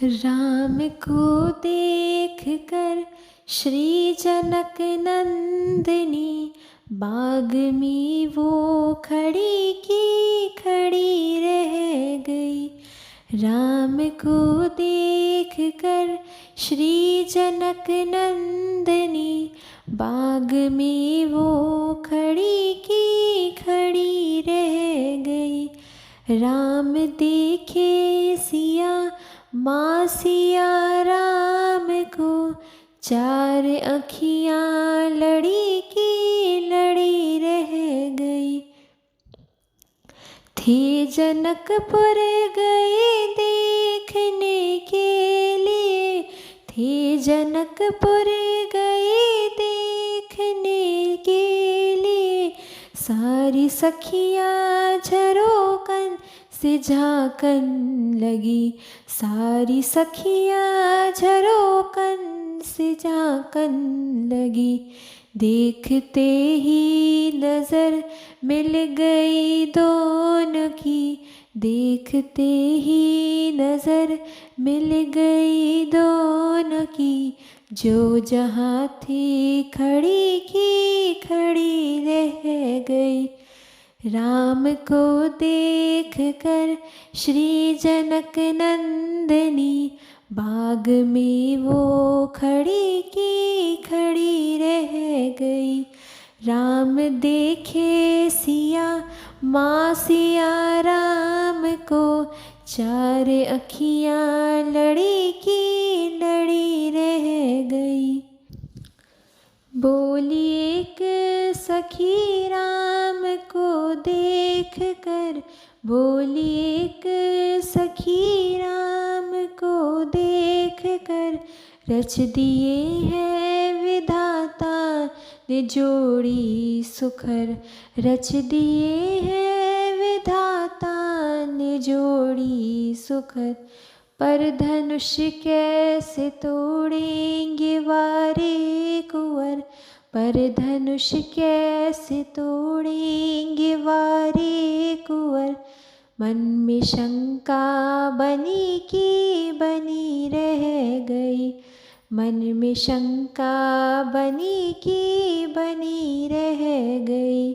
राम को देख कर श्री जनक नंदिनी बाग में वो खड़ी की खड़ी रह गई। राम को देख कर श्री जनक नंदिनी बाग में वो खड़ी की खड़ी रह गई। राम देखे सिया माँ सिया राम को, चार अखियाँ लड़ी की लड़ी रह गई। थे जनकपुर गए देखने के लिए, थे जनकपुर गए देखने के लिए, सारी सखियाँ झरोकन से झांकन लगी, सारी सखियाँ झरोकन से झांकन लगी। देखते ही नजर मिल गई दोनों की, देखते ही नजर मिल गई दोनों की, जो जहाँ थी खड़ी की खड़ी रह गई। राम को देख कर श्री जनक नंदिनी बाग में वो खड़ी की खड़ी रह गई। राम देखे सिया माँ सिया राम को, चार अखियाँ लड़ी की लड़ी रह गई। बोली एक सखी राम को देख कर, बोली एक सखी राम को देख कर, रच दिए हैं विधाता ने जोड़ी सुखर, रच दिए हैं विधाता ने जोड़ी सुखर। पर धनुष कैसे तोड़ेंगे वारे कुंवर, पर धनुष कैसे तोड़ेंगे वारे कुंवर। मन में शंका बनी की बनी रह गई, मन में शंका बनी की बनी रह गई।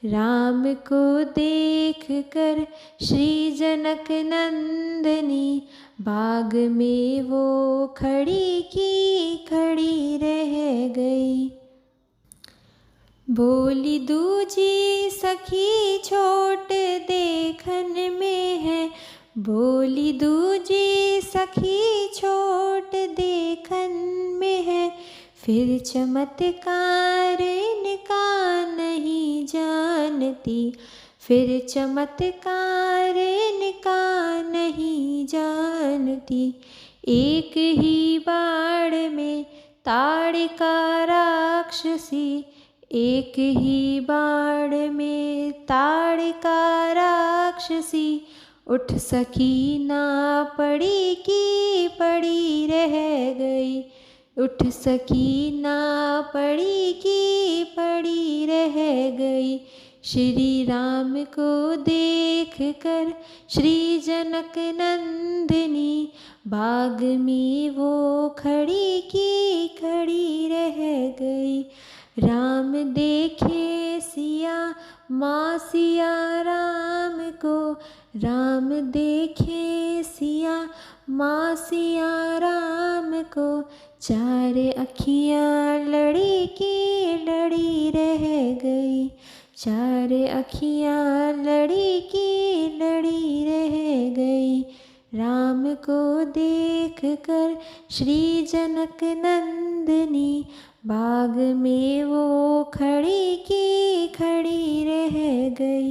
राम को देख कर श्री जनक नंदिनी बाग में वो खड़ी की खड़ी रह गई। बोली दूजी सखी छोट देखन में है, बोली दूजी सखी छोट देखन में है, फिर चमत्कार इनका नहीं जानती, फिर चमत्कार इनका नहीं जानती। एक ही बाण में ताड़िका राक्षसी, एक ही बाण में ताड़िका राक्षसी, उठ सकी ना पड़ी की पड़ी रह गई, उठ सकी ना पड़ी की पड़ी रह गई। श्री राम को देख कर श्री जनक नंदिनी बाग में वो खड़ी की खड़ी रह गई। राम देखे सिया माँ सिया राम को, राम देखे सिया माँ सिया राम को, चार अखियाँ लड़ी की लड़ी रह गई, चार अखियाँ लड़ी की लड़ी रह गई। राम को देख कर श्री जनक नंदिनी बाग में वो खड़ी की खड़ी रह गई।